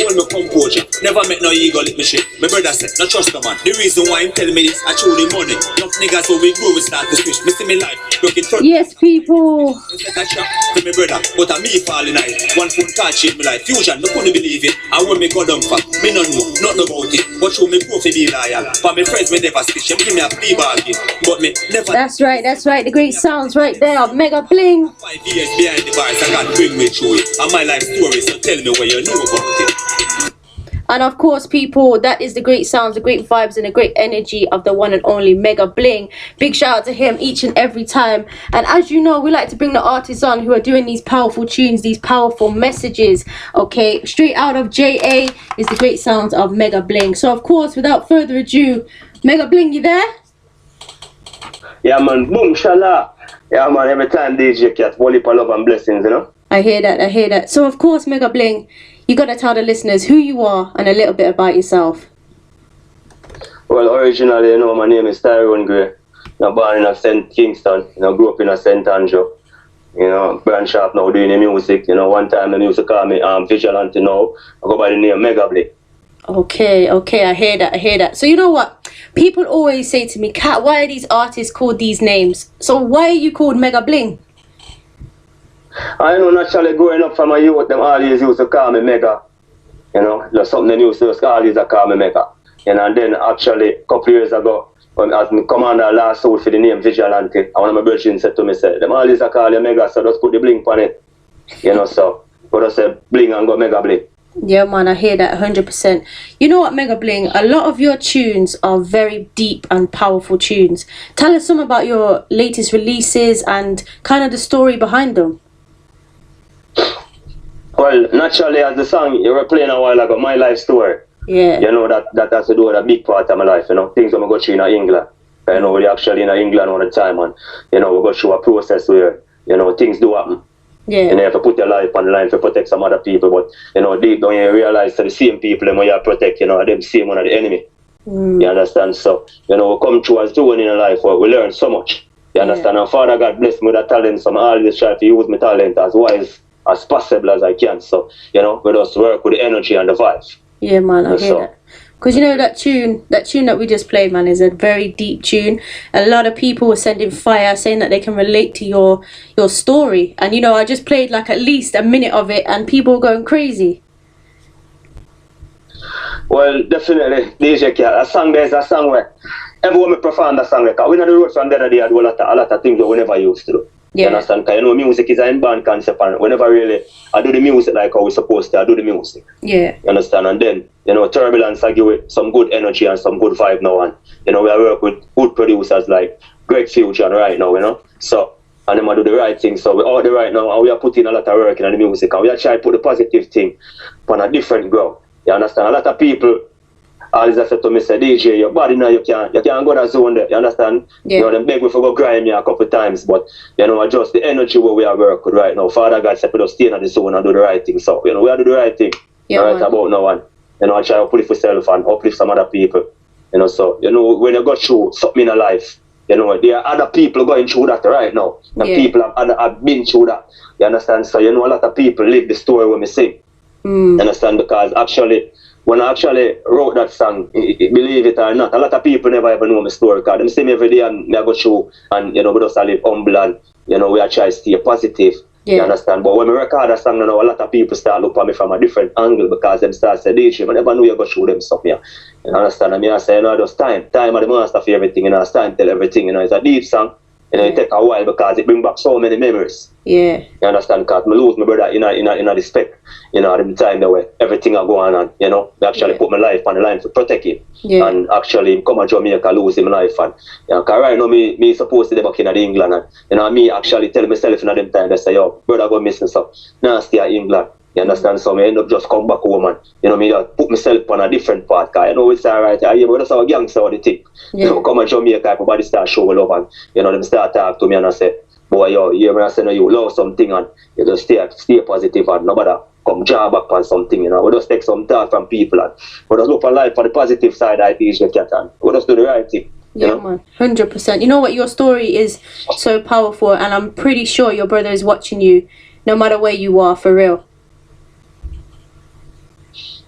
hold my composure. Never met no ego lick me shit. My brother said, no trust no man. The reason why him tell me this, I show the money. Enough niggas so we grow, we start to switch. Me see me life, broken front. Yes, people. I trap to my brother, but I me falling night. One phone call changed me life. Fusion, no couldn't believe it. And when me go down for, me no know, nothing about it. But show me proof to be loyal. For my friends, me never switch. Them give me a plea bargain, but me never. That's right. The great sounds right there. Meggabling. 5 years behind the bars, I can't bring me through it. And my life story, so tell me what you know about it. And of course, people, that is the great sounds, the great vibes, and the great energy of the one and only Meggabling. Big shout out to him each and every time. And as you know, we like to bring the artists on who are doing these powerful tunes, these powerful messages. Okay, straight out of JA is the great sounds of Meggabling. So of course, without further ado, Meggabling, you there? Yeah, man. Boom, shala. Yeah, man. Every time Djkat, whole heap of love and blessings, you know. I hear that. So of course, Meggabling, you got to tell the listeners who you are and a little bit about yourself. Well, originally, you know, my name is Tyrone Gray. I'm born in St. Kingston. You know, grew up in St. Andrew. You know, branch up now doing the music. You know, one time they used to call me Vigilante now. I go by the name Meggabling. Okay, I hear that. So you know what? People always say to me, Kat, why are these artists called these names? So why are you called Meggabling? I know naturally growing up from my youth, them always used to call me Mega. You know, just something they used to always call me Mega. You know, and then actually a couple years ago, when as my commander last out for the name Vigilante, and one of my brethren said to me, them always call you Mega, so just put the bling on it. You know, so but I said bling and go Meggabling. Yeah, man, I hear that 100%. You know what, Meggabling? A lot of your tunes are very deep and powerful tunes. Tell us some about your latest releases and kind of the story behind them. Well, naturally, as the song you were playing a while ago, My Life Story. Yeah. You know, that has to do with a big part of my life, you know. Things I'm going to go through in England. You know, we're actually in England all the time, and, you know, we go through a process where, you know, things do happen. Yeah. And you have to put your life on the line to protect some other people, but, you know, deep down you realize that the same people when you protect, you know, are them same one of the enemy. You understand? So, you know, we come through as doing in life where we learn so much. You understand? And Father God bless me with a talent, so I always try to use my talent as wise as possible as I can. So, you know, we just work with the energy and the vibes. Yeah, man, I hear that. Because you know that tune that we just played, man, is a very deep tune. A lot of people were sending fire, saying that they can relate to your story. And you know, I just played like at least a minute of it, and people were going crazy. Well, definitely, Djkat, a song there is a song where everyone may perform that song. Like, we know the road from the other day, I do a lot of things that we never used to do. Yeah. You understand? Because you know, music is an in-band concept, and whenever really I do the music like how we're supposed to, I do the music. Yeah. You understand? And then, you know, Turbulence, I give it some good energy and some good vibe now. And, you know, we work with good producers like Greg Future right now, you know. So, and them I do the right thing. So, we're out there right now, and we are putting a lot of work in the music, and we are trying to put the positive thing on a different ground. You understand? A lot of people always said to me, say, DJ, your body now, you can't go that zone there, you understand? Yeah. You know, them beg me for go grind me a couple of times, but, you know, just the energy where we are working right now. Father God said, we just stay in the zone and do the right thing. So, you know, we are do the right thing. Yeah, right about now, and, you know, I try to uplift myself and uplift some other people. You know, so, you know, when you go through something in your life, you know, there are other people going through that right now. And people have been through that. You understand? So, you know, a lot of people live the story when we sing. You understand? Because actually, when I actually wrote that song, believe it or not, a lot of people never ever know my story. Because them see me every day and I go through and, you know, we just live humble and, you know, we are trying to stay positive. You understand? But when we record that song, you know, a lot of people start looking at me from a different angle because them start saying, DJ, I never knew you go through them stuff here. You understand? And I say, you know, just time. Time is the master for everything, you know, it's time to tell everything, you know, it's a deep song. You know, it take a while because it bring back so many memories. Yeah. You understand? Because I lose my brother in the spec, you know, at the time that way everything are going on, you know, I actually put my life on the line to protect him. Yeah. And actually come to Jamaica lose him life. And, you know, because right now me supposed to be back in England and, you know, me actually tell myself in them time, they say, yo, brother go missing so now stay at England. You understand? So I end up just come back home and, you know, me just put myself on a different path. Because, you know, it's alright. But that's how gangster or the thing. You know, come and Jamaica, everybody start show love and, you know, them start talk to me and I say, boy, yo, you hear me, I say, no, you love something and you just stay positive and nobody come jam back on something, you know. We just take some thought from people and we just look for life on the positive side of Djkat and we just do the right thing. Yeah, you know? Man, 100%. You know what, your story is so powerful and I'm pretty sure your brother is watching you no matter where you are, for real.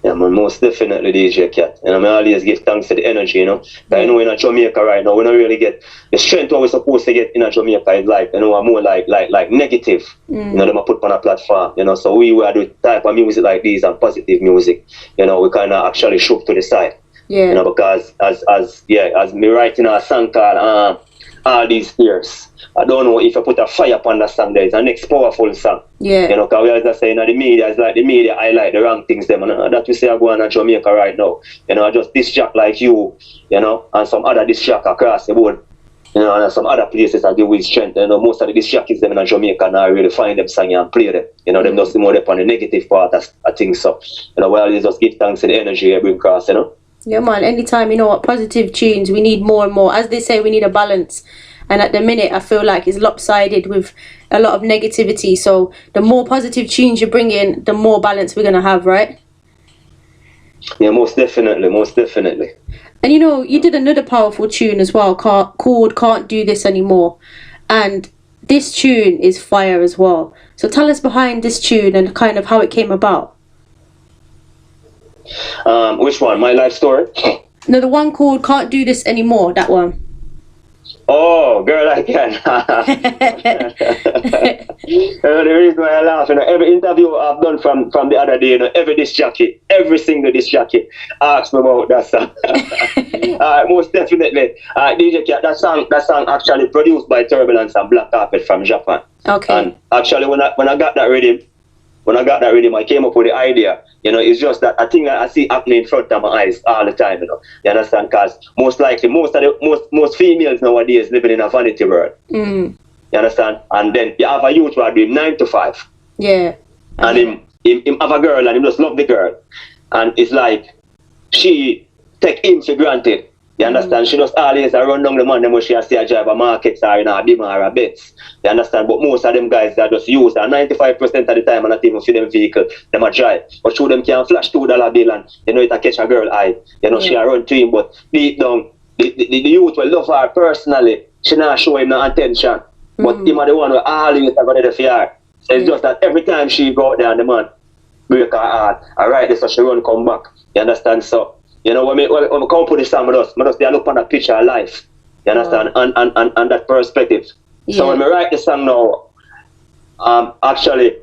Yeah, man, most definitely DJ Kat. You know, I always give thanks to the energy, you know. I know in Jamaica right now, we don't really get the strength what we're supposed to get in Jamaica is like, you know, more like negative. You know, them I put on a platform, you know. So we were do type of music like these and positive music, you know, we kinda actually shook to the side. Yeah. You know, because as me writing a song called All These Years. I don't know if I put a fire upon that song there. It's a next powerful song. Yeah. You know, because we always say, you know, the media is like the media highlight the wrong things them. And that we say I go on in Jamaica right now. You know, I just diss track like you know, and some other diss track across the board. You know, and some other places I give with strength. You know, most of the diss track is them in Jamaica and I really find them singing and play them. You know, them just more up on the negative part, I think so. You know, we always just give thanks to the energy they bring across, you know. Yeah, man. Anytime, you know what, positive tunes, we need more and more. As they say, we need a balance. And at the minute, I feel like it's lopsided with a lot of negativity. So the more positive tunes you bring in, the more balance we're going to have, right? Yeah, most definitely, most definitely. And you know, you did another powerful tune as well called Can't Do This Anymore. And this tune is fire as well. So tell us behind this tune and kind of how it came about. Which one? My life story? No, the one called Can't Do This Anymore, that one. Oh, girl, I can. The reason why I laugh, you know, every interview I've done from the other day, you know, every single disc jockey asks me about that song. Most definitely, DJ Kat, that song actually produced by Turbulence and Black Carpet from Japan. Okay. And actually, when I got that rhythm, I came up with the idea. You know, it's just that I think that I see happening in front of my eyes all the time, you know. You understand? Because most likely, most females nowadays living in a vanity world. You understand? And then you have a youth who are doing 9 to 5. Yeah. And him have a girl and him just love the girl. And it's like, she take him for granted. You understand? She just always run down the man them when she see a drive a market or in a Bima or a Benz. You understand? But most of them guys are just used, and 95% of the time and not even for them vehicle, them a drive. But through them can flash $2 bill and you know it a catch a girl eye. You know, she a run to him, but deep down, the youth will love her personally. She not show him no attention. But him are the one who always are gonna for her. So it's just that every time she go out there and the man break her heart, alright, so she run come back. You understand? So you know, when I come put this song with us, they look on that picture of life. You understand? And that perspective. Yeah. So when I write the song now, actually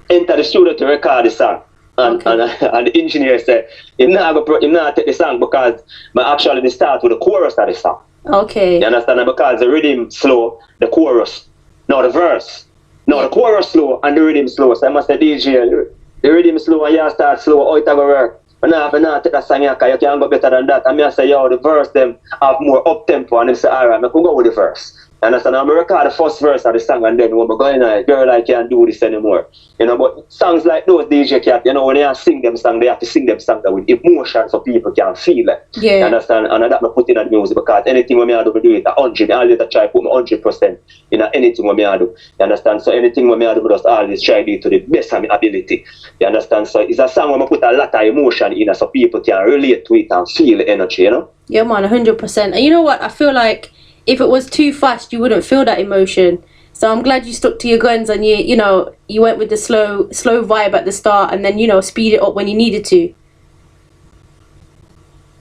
enter the studio to record the song. And the engineer said, he's not take the song because I actually start with the chorus of the song. Okay. You understand? And because the rhythm slow, the chorus, no the verse. No, the chorus slow and the rhythm slow. So I must say, DJ, the rhythm slow and you start slow, how it will work? But now take that song here, because you can go better than that. And I say, yo, the verse them have more up tempo, and they say, alright, I can go with the verse. And I said, I'm record the first verse of the song, and then when I go in, girl, I can't do this anymore. You know, but songs like those, DJ Kat, you know, when they sing them songs, they have to sing them songs with emotion so people can feel it. Yeah. You understand? And that's not putting in the music, because anything when I do it 100, I always try to put my 100% in anything when I do. You understand? So anything when I do, I just always try to do it to the best of my ability. You understand? So it's a song where I put a lot of emotion in it so people can relate to it and feel the energy, you know? Yeah, man, 100%. And you know what? I feel like if it was too fast, you wouldn't feel that emotion. So I'm glad you stuck to your guns and you went with the slow vibe at the start and then, speed it up when you needed to.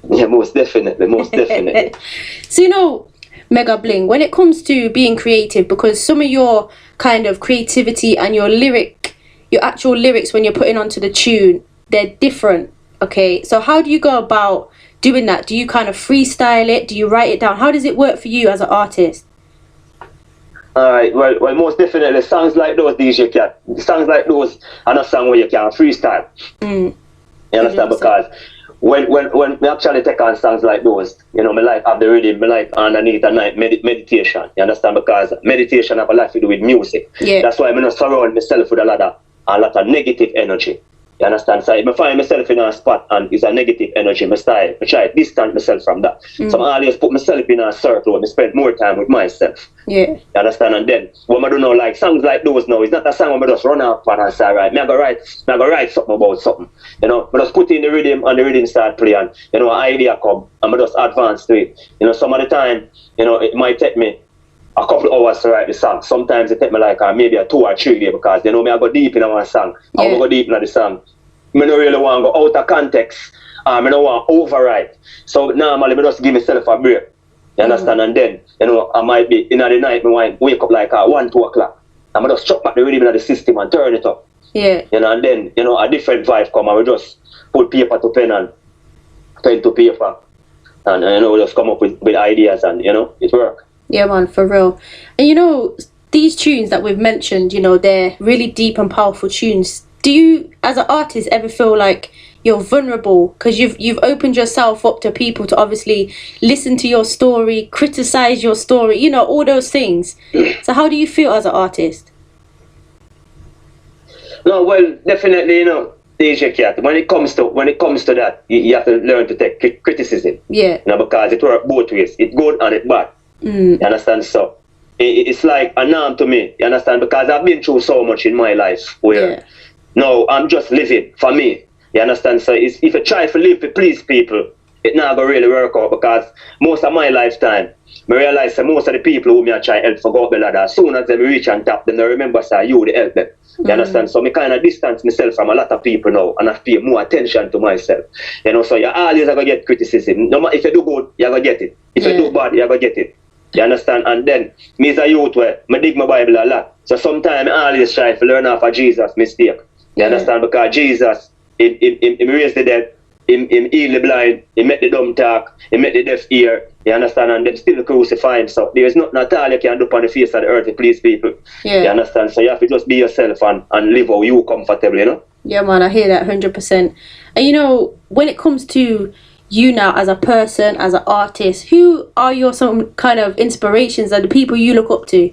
Yeah, most definitely. So, Meggabling, when it comes to being creative, because some of your kind of creativity and your actual lyrics when you're putting onto the tune, they're different, okay? So how do you go about doing that? Do you kind of freestyle it? Do you write it down? How does it work for you as an artist? Alright, well, most definitely, songs like those, DJ Kat, songs like those are not songs where you can freestyle. You understand? 100%. Because when we actually take on songs like those, me like have the rhythm, me like underneath and night meditation. You understand? Because meditation have a lot to do with music. Yeah. That's why I not surround myself with a lot of negative energy. You understand? So if I find myself in a spot and it's a negative energy, I try to distance myself from that. So I always put myself in a circle and spend more time with myself. Yeah. You understand? And then when I do know, like songs like those now, it's not a song where I just run out and say, right, I go write something about something. I just put in the rhythm and the rhythm start playing. An idea come and I just advance to it. Some of the time, it might take me a couple hours to write the song. Sometimes it take me like maybe a 2 or 3 days because I go deep in one song. I go deep in the song. I don't really want to go out of context. I don't want to overwrite. So normally I just give myself a break. You understand? And then, you know, I might be in the night, I might wake up like at 1, 2 o'clock. I'm just chuck back the rhythm of the system and turn it up. Yeah. You know, and then, you know, a different vibe come and we just put paper to pen and pen to paper. And you know, we just come up with ideas and, you know, it work. Yeah, man, for real. And you know, these tunes that we've mentioned, you know, they're really deep and powerful tunes. Do you, as an artist, ever feel like you're vulnerable because you've opened yourself up to people to obviously listen to your story, criticize your story, you know, all those things? So how do you feel as an artist? No, well, definitely, you know, Djkat, when it comes to that, you have to learn to take criticism. Yeah. You know, because it works both ways. It's good and it's bad. You understand? So it's like a norm to me. You understand? Because I've been through so much in my life where no, I'm just living for me. You understand? So if you try to live to please people, it not gonna really work out, because most of my lifetime, I realize that most of the people who me I try help for go up the ladder, as soon as they reach on top, then they remember say you the help them. You understand? So me kind of distance myself from a lot of people now, and I pay more attention to myself. You know, so you always are gonna get criticism. No matter if you do good, you're gonna get it. If you do bad, you're gonna get it. You understand? And then me as a youth where I dig my Bible a lot. So sometimes I always try to learn off of Jesus' mistake. You understand? Because Jesus, he raised the dead, he healed the blind, he made the dumb talk, he made the deaf hear. You understand? And them still crucify him. So there is nothing at all you can do on the face of the earth to please people. You understand? So you have to just be yourself and live how you comfortable, you know? Yeah, man, I hear that 100%. And you know, when it comes to you now as a person, as an artist, who are your some kind of inspirations and the people you look up to?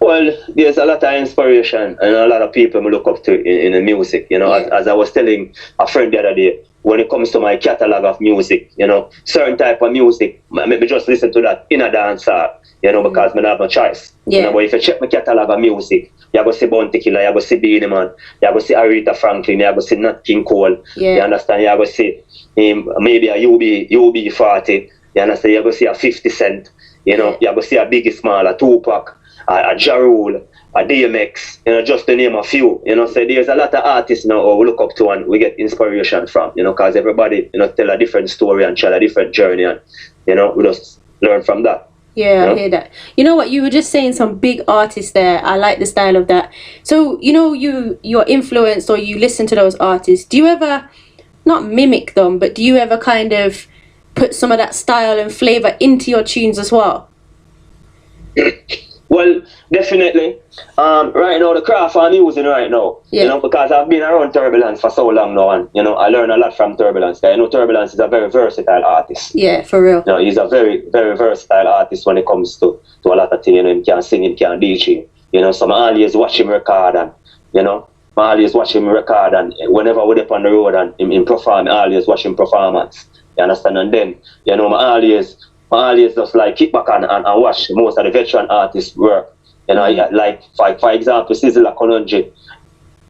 Well, there's a lot of inspiration and a lot of people I look up to in the music, you know. As I was telling a friend the other day, when it comes to my catalog of music, you know, certain type of music, me just listen to that in a dance hall, you know, because I don't have no choice. You know, but if you check my catalog of music, you're going to see Bounty Killer, you're going to see Beanie Man, you're going to see Aretha Franklin, you're going to see Nat King Cole, you understand? You're going to see maybe a UB40, you understand? You're going to see a 50 Cent, you know, you're going to see a Biggie Small, a Tupac, a Ja Rule, a DMX, you know, just to name a few, you know. So there's a lot of artists now who we look up to and we get inspiration from, you know, because everybody, you know, tell a different story and tell a different journey, and, you know, we just learn from that. Yeah, I hear that. You know what, you were just saying some big artists there. I like the style of that. So, you know, you're influenced or you listen to those artists. Do you ever, not mimic them, but do you ever kind of put some of that style and flavor into your tunes as well? Well, definitely. Right now, the craft I'm using right now, you know, because I've been around Turbulence for so long now, and, you know, I learn a lot from Turbulence. You know, Turbulence is a very versatile artist. Yeah, for real. You know, he's a very, very versatile artist when it comes to a lot of things. You know, he can sing, he can DJ. You know, so I always watch him record, and, you know, I always watch him record, and whenever we're up on the road and him perform, I always watch him performance. You understand? And then, you know, I always just like kick back and watch most of the veteran artists work. You know, like for example, Sizzla Kononji.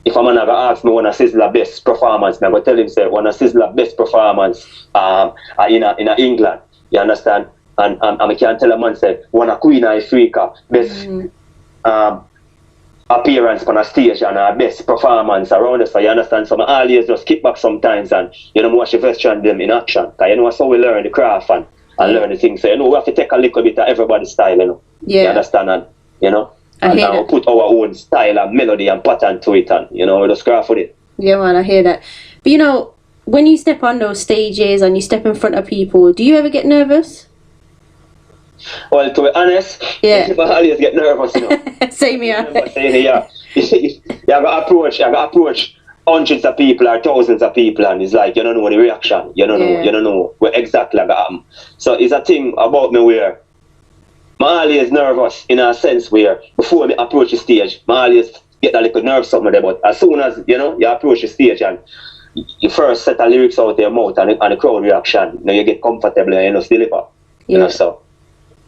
If a man ever ask me one of Sizzla best performance, I'm gonna tell him say one of Sizzla best performance in England. You understand? And I can tell a man say one of Queen of Africa best appearance on a stage and our best performance around us. So you understand? So I always just kick back sometimes and, you know, watch the veteran them in action. Because, you know, that's how we learn the craft and learn the things. So, you know, we have to take a little bit of everybody's style, you know. Yeah. You understand? And, you know, and we put our own style and melody and pattern to it, and, you know, we just craft with it. Yeah, man, I hear that. But, you know, when you step on those stages and you step in front of people, do you ever get nervous? Well, to be honest, I always get nervous, you know. Same here. You got to approach hundreds of people or thousands of people, and it's like you don't know the reaction. You don't know what exactly happen. So it's a thing about me where I'm always nervous in a sense where before I approach the stage, I always get a little nerve something there. But as soon as you know you approach the stage and you first set the lyrics out of your mouth and the crowd reaction, you know, you get comfortable and you know deliver. You know, so.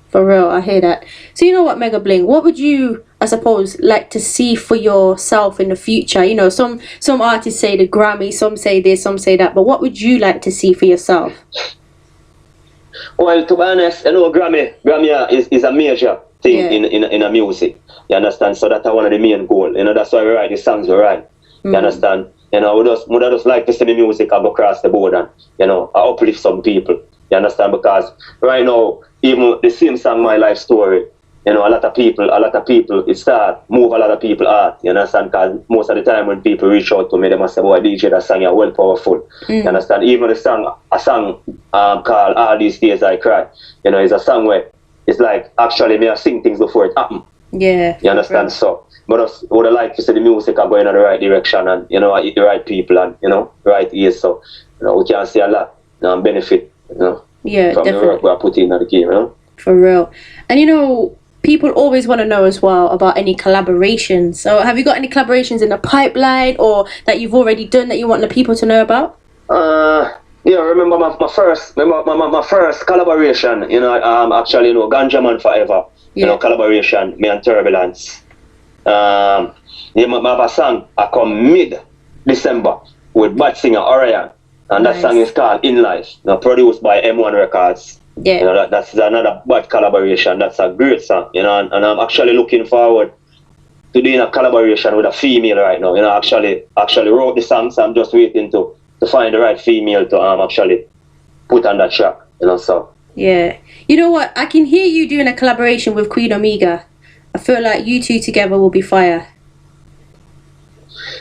For real, I hear that. So you know what, Meggabling, what would you, I suppose, like to see for yourself in the future? You know, some artists say the Grammy, some say this, some say that, but what would you like to see for yourself? Well, to be honest, you know, Grammy is a major thing in a music. You understand? So that's one of the main goals. You know, that's why we write the songs we write. You understand? You know, would just like to see the music and go across the board and, you know, I uplift some people. You understand? Because right now, even the same song, My Life Story, you know, a lot of people, it start move a lot of people out. You understand? Because most of the time when people reach out to me, they must say, boy, DJ, that song is well powerful. You understand? Even a song called All These Days I Cry, you know, it's a song where it's like, actually, me I sing things before it happen. Yeah. You understand? Right. So, but I would like to see the music are going in the right direction and, you know, I hit the right people and, you know, right ears. So, you know, we can see a lot benefit, you know, yeah, from definitely. the work we are putting in the game, you know? For real. And, you know, people always want to know as well about any collaborations. So have you got any collaborations in the pipeline or that you've already done that you want the people to know about? Yeah, remember my first collaboration, you know, actually, you know, Ganja Man Forever, you know, collaboration, me and Turbulence. Yeah, I have a song I come mid-December with Bad Singer Orion, and that song is called In Life, you know, produced by M1 Records. Yeah. You know, that's another bad collaboration. That's a great song, you know, and I'm actually looking forward to doing a collaboration with a female right now. You know, actually wrote the song, so I'm just waiting to find the right female to actually put on that track, you know, so. Yeah. You know what? I can hear you doing a collaboration with Queen Omega. I feel like you two together will be fire.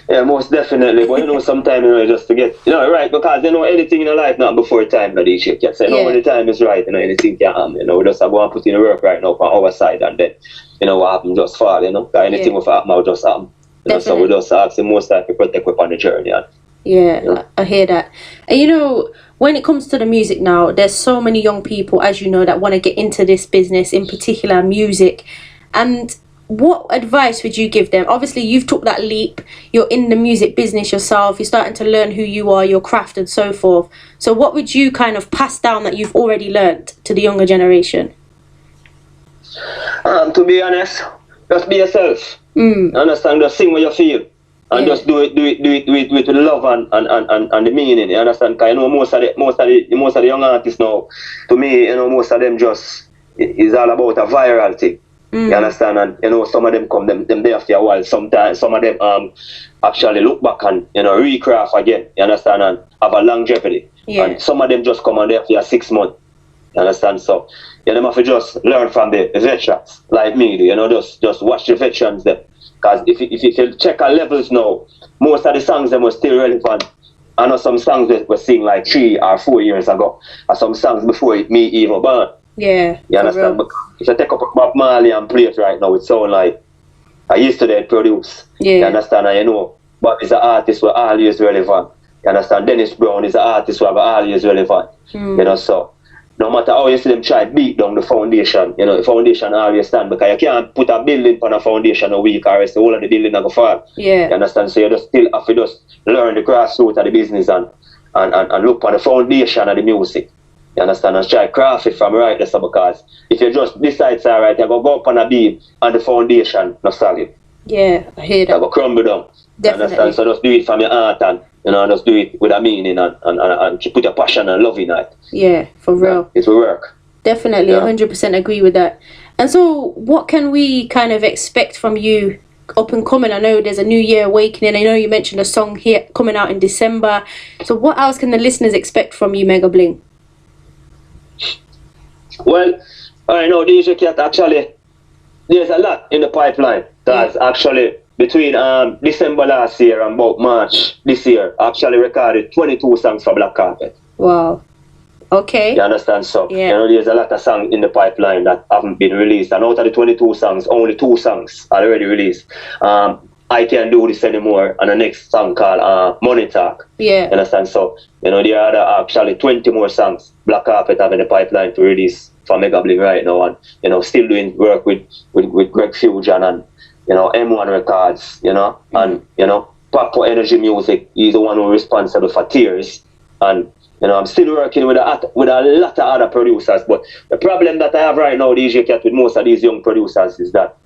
Yeah, most definitely. But you know, sometimes, you know, just to get, you know, right, because, you know, anything in your life not before time, that DJ can say, you know, when the time is right, you know, anything can happen, you know, we just have to put in the work right now from our side, and then, you know, what happen just fall, you know, because anything will happen, will just happen. You know, so we just ask the most time to protect us on the journey. And, yeah, you know. I hear that. And, you know, when it comes to the music now, there's so many young people, as you know, that want to get into this business, in particular music. And what advice would you give them? Obviously, you've took that leap. You're in the music business yourself. You're starting to learn who you are, your craft, and so forth. So what would you kind of pass down that you've already learned to the younger generation? To be honest, just be yourself. Understand? Just sing what you feel. And just do it with love and the meaning. You understand? Because, you know, most of the young artists now, to me, you know, most of them just is all about a viral thing. You understand? And, you know, some of them come them there for a while. Sometimes some of them actually look back and, you know, recraft again. You understand? And have a longevity. Yeah. And some of them just come on there for 6 months. You understand? So you know, have to just learn from the veterans like me. You know, just watch the veterans them. Because if you check our levels now, most of the songs them were still relevant. I know some songs that were sing like 3 or 4 years ago, or some songs before me even born. Yeah. You understand? But if you take up Bob Marley and play it right now, it sound like yesterday it produced. Yeah. You understand? And you know, Bob is an artist who always relevant. You understand? Dennis Brown is an artist who always relevant. You know, so no matter how you see them try to beat down the foundation, you know, the foundation always stand, because you can't put a building on a foundation a week or else the whole of the building will go fall. Yeah. You understand? So you just still have to just learn the grassroots of the business and look for the foundation of the music. You understand? And try to craft it from right there, so because if you just decide, say, alright, you go up on a beam and the foundation not solid. Yeah, I hear that. You go crumble down. Definitely. You understand? So just do it from your heart and, you know, just do it with a meaning and put your passion and love in it. Yeah, for real. It will work. Definitely, 100% agree with that. And so what can we kind of expect from you up and coming? I know there's a New Year Awakening. I know you mentioned a song here coming out in December. So what else can the listeners expect from you, Meggabling? Well, I know DJ Kat, actually, there's a lot in the pipeline. That's actually between December last year and about March this year, I actually recorded 22 songs for Black Carpet. Wow. Okay. You understand? So, you know, there's a lot of songs in the pipeline that haven't been released. And out of the 22 songs, only 2 songs are already released. I Can't Do This Anymore, and the next song called Money Talk. Yeah. You understand? So, you know, there are actually 20 more songs Black Carpet have in the pipeline to release for Meggabling right now. And, you know, still doing work with Greg Fusion and, you know, M1 Records, you know, and, you know, Papa Energy Music. He's the one who's responsible for Tears. And, you know, I'm still working with a lot of other producers. But the problem that I have right now, DJ Kat, with most of these young producers is that,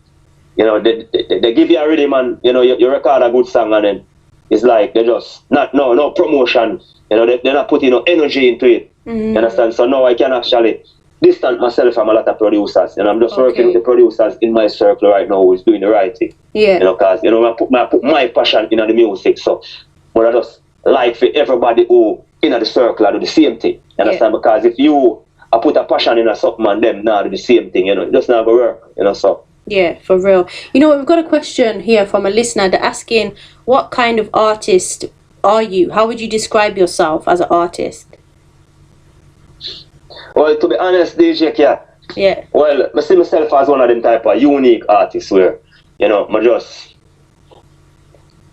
you know, they give you a rhythm and, you know, you record a good song and then it's like they just, no promotion. You know, they're not putting no energy into it. You understand? So now I can actually distance myself from a lot of producers. And I'm just working with the producers in my circle right now who's doing the right thing. Yeah. You know, because, you know, I put my passion in the music. So But I just like for everybody who in the circle do the same thing. You understand? Because if you put a passion in a something and them now do the same thing, you know, it just not gonna work, you know, so. Yeah, for real. You know, we've got a question here from a listener. They're asking, what kind of artist are you? How would you describe yourself as an artist? Well, to be honest, DJ Kat, yeah. Well, I see myself as one of them type of unique artists where, you know, I just,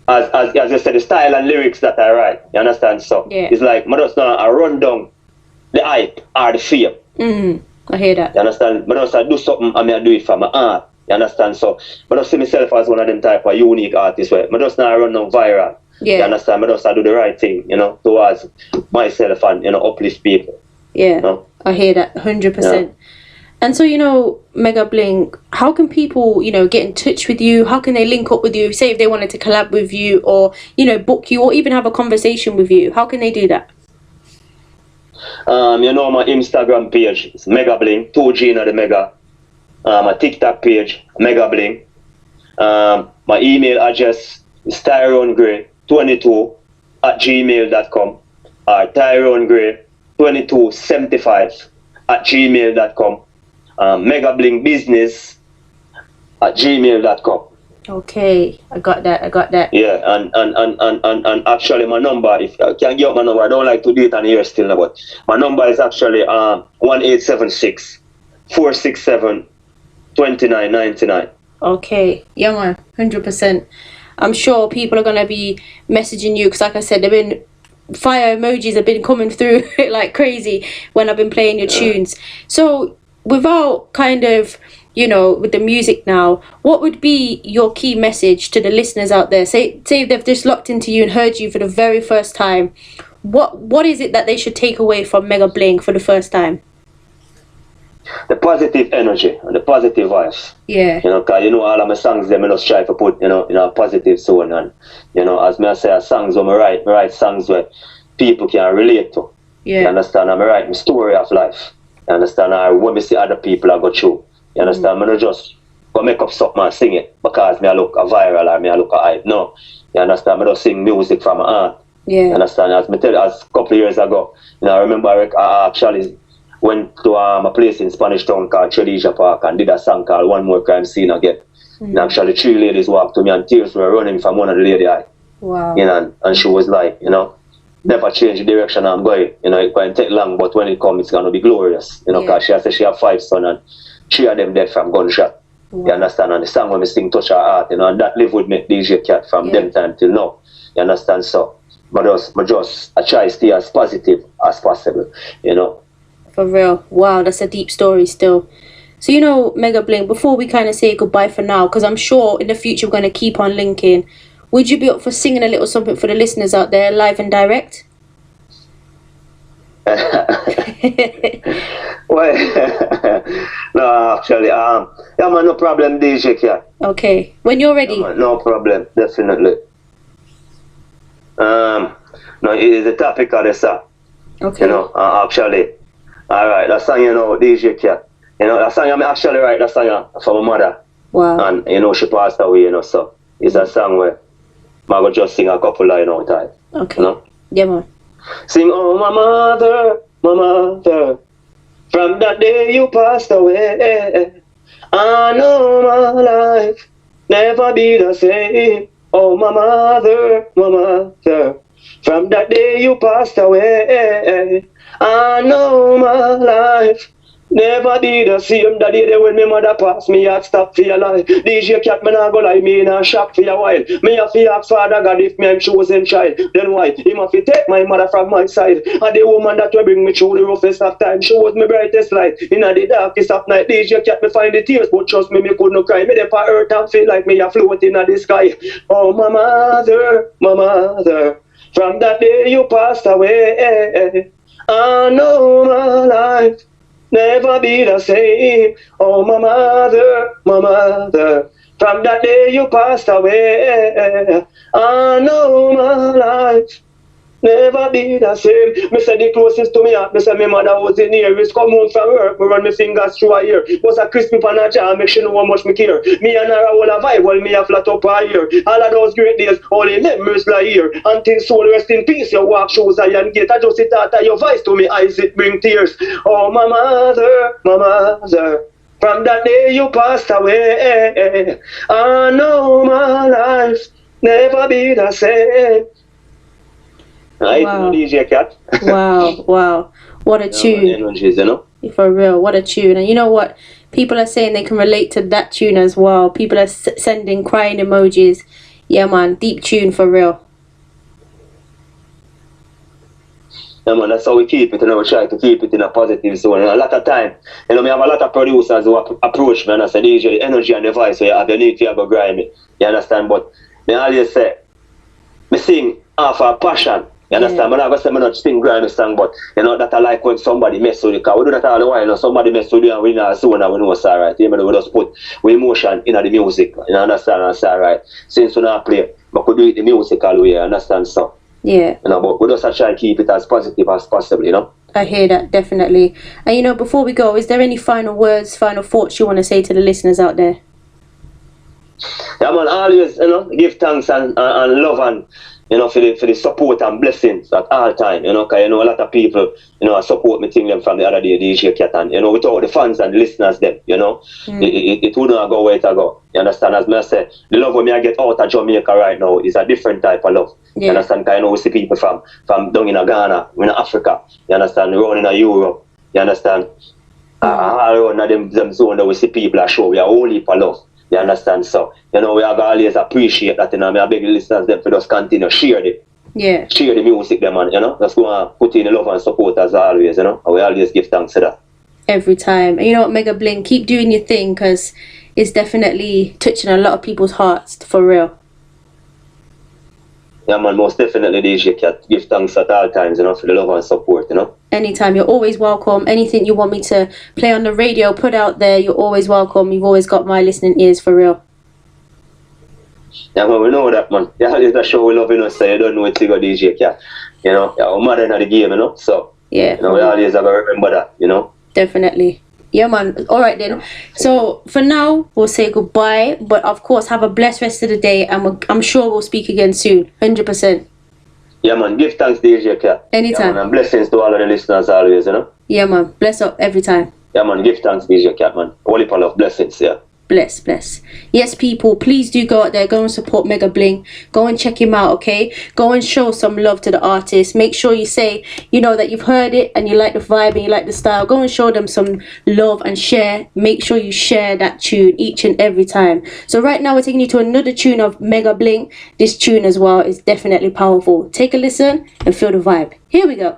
as you said, the style and lyrics that I write, you understand? So it's like, I just not run down the hype or the fame. I hear that. You understand? I just do something and I do it for my art. You understand? So I just see myself as one of them type of unique artists where I just not run down viral. You understand? I just do the right thing, you know, towards myself and, you know, uplift people. Yeah, you know? I hear that 100%. Yeah. And so, you know, Meggabling, how can people, you know, get in touch with you? How can they link up with you? Say if they wanted to collab with you or, you know, book you or even have a conversation with you. How can they do that? You know, my Instagram page is Meggabling, 2G in the Mega. My TikTok page, Meggabling. My email address is tyronegray22@gmail.com or tyronegray2275@gmail.com. Meggabling@gmail.com. Okay, I got that. Yeah, and actually my number, if I can get my number, I don't like to do it on here still, but my number is actually 1876-467-2999. Okay, yeah man, 100%. I'm sure people are gonna be messaging you because, like I said, they've been fire emojis have been coming through like crazy when I've been playing your tunes. So without kind of, you know, with the music now, what would be your key message to the listeners out there? Say if they've just locked into you and heard you for the very first time, what is it that they should take away from Meggabling for the first time? The positive energy and the positive vibes. Yeah. You know, because, you know, all of my songs, them, I just try to put, you know, in a positive zone. And, you know, as I say, songs when I write songs where people can relate to. Yeah. You understand? I'm writing story of life. You understand? Or when we see other people I go through. You understand? I don't just go make up something and sing it because me I look a viral or me I look a hype. No. You understand? I just sing music from my heart. Yeah. You understand? As a couple of years ago, you know, I remember I actually went to a place in Spanish Town called Treasure Park and did a song called One More Crime Scene Again. And actually 3 ladies walked to me and tears were running from one of the lady eye. Wow. You know, and she was like, you know, never change the direction I'm going. You know, it might take long, but when it comes, it's going to be glorious. You know, because she said she have 5 sons and 3 of them dead from gunshot. Wow. You understand? And the song when we sing touch her heart, you know, and that live with me, DJ Kat, from them time till now. You understand? So, I try to stay as positive as possible, you know. For real. Wow, that's a deep story still. So, you know, Meggabling, before we kind of say goodbye for now, because I'm sure in the future we're going to keep on linking, would you be up for singing a little something for the listeners out there, live and direct? Well, no, actually, yeah, man, no problem, DJ Kat. Okay, when you're ready. Yeah, man, no problem, definitely. No, it is the topic of the song. Okay. You know, actually, all right, that song, you know, DJ Kat. You know, that song I actually write that song for my mother. Wow. And, you know, she passed away, you know, so it's a song where I go just sing a couple lines out of it. Okay. You know? Yeah, man. Sing, oh, my mother, from that day you passed away. I know my life never be the same. Oh, my mother, from that day you passed away. I know my life never be the same. That day when my mother passed me, I'd stop for your life. DJ Kat, man, I go like me in a shock for a while. Me have to ask Father God if me am chosen child. Then why? He must take my mother from my side. And the woman that will bring me through the roughest of time. She was my brightest light. In the darkest of night, DJ Kat, me find the tears. But trust me, me could not cry. Me there for earth and feel like me a float in the sky. Oh, my mother, from that day you passed away. I know my life never be the same. Oh, my mother, from that day you passed away. I know my life never be the same. Me say the closest to me heart, me say my mother was in here. It's come home from work, me run my fingers through her ear. Was a crispy pan a jar, make she know how much me care. Me and her all a vibe while me a flat up her ear. All of those great days, only memories lie here. Until soul rest in peace, you walk shoes Zion gate. I just sit out your voice to me eyes, it bring tears. Oh my mother, my mother. From that day you passed away, I know my life never be the same. Right, Wow. DJ Kat. Wow. What a tune. Energies, you know? For real, what a tune. And you know what? People are saying they can relate to that tune as well. People are sending crying emojis. Yeah, man. Deep tune for real. Yeah, man, that's how we keep it, we try to keep it in a positive zone. And a lot of time, me have a lot of producers who approach me and I say, DJ, the energy and the voice, so you have, you need to go grind me. You understand? But me always say, me sing half a passion. You understand? Yeah. I'm not going to say I not sing grimy song, but that I like when somebody mess with you. Because we do that all the while. Somebody mess with you and we know soon and we know it's alright. We just put emotion in the music. You understand? It's alright. Since we not play, but we do it the musical way. You understand? So. Yeah. But we just try to keep it as positive as possible, I hear that, definitely. And before we go, is there any final words, final thoughts you want to say to the listeners out there? Yeah, man, always, give thanks and love and, for the support and blessings at all time, because, a lot of people, support me thing them from the other day, DJ Kat, and, without the fans and listeners them, it wouldn't go where it go. You understand? As I say, the love when I get out of Jamaica right now is a different type of love. Yeah. You understand? Because we see people from down in Ghana, in Africa, you understand? Around in Europe, you understand? All around them zone that we see people are show we are all heap of love. You understand? So, we have always appreciate that, I beg the listeners them for just continue, share it. Yeah. Share the music them, and, just go and put in the love and support as always, and we always give thanks to that. Every time. And you know what, Meggabling, keep doing your thing, because it's definitely touching a lot of people's hearts, for real. Yeah, man, most definitely, DJ Kat. Give thanks at all times, for the love and support, Anytime, you're always welcome. Anything you want me to play on the radio, put out there, you're always welcome. You've always got my listening ears, for real. Yeah, man, we know that, man. Yeah, it's a show we love, so you don't know it's go DJ Kat. We're mother in the game, so. Yeah. We always have to remember that, Definitely. Yeah, man. All right, then. So, for now, we'll say goodbye. But, of course, have a blessed rest of the day. And I'm sure we'll speak again soon. 100%. Yeah, man. Give thanks, DJ Kat. Anytime. Yeah, man, and blessings to all of the listeners always, Yeah, man. Bless up every time. Yeah, man. Give thanks, DJ Kat, man. Holy power of blessings, yeah. Bless. Yes, people, please do go out there, go and support Meggabling, go and check him out, okay? Go and show some love to the artist. Make sure you say, that you've heard it and you like the vibe and you like the style. Go and show them some love and share. Make sure you share that tune each and every time. So right now we're taking you to another tune of Meggabling. This tune as well is definitely powerful. Take a listen and feel the vibe. Here we go.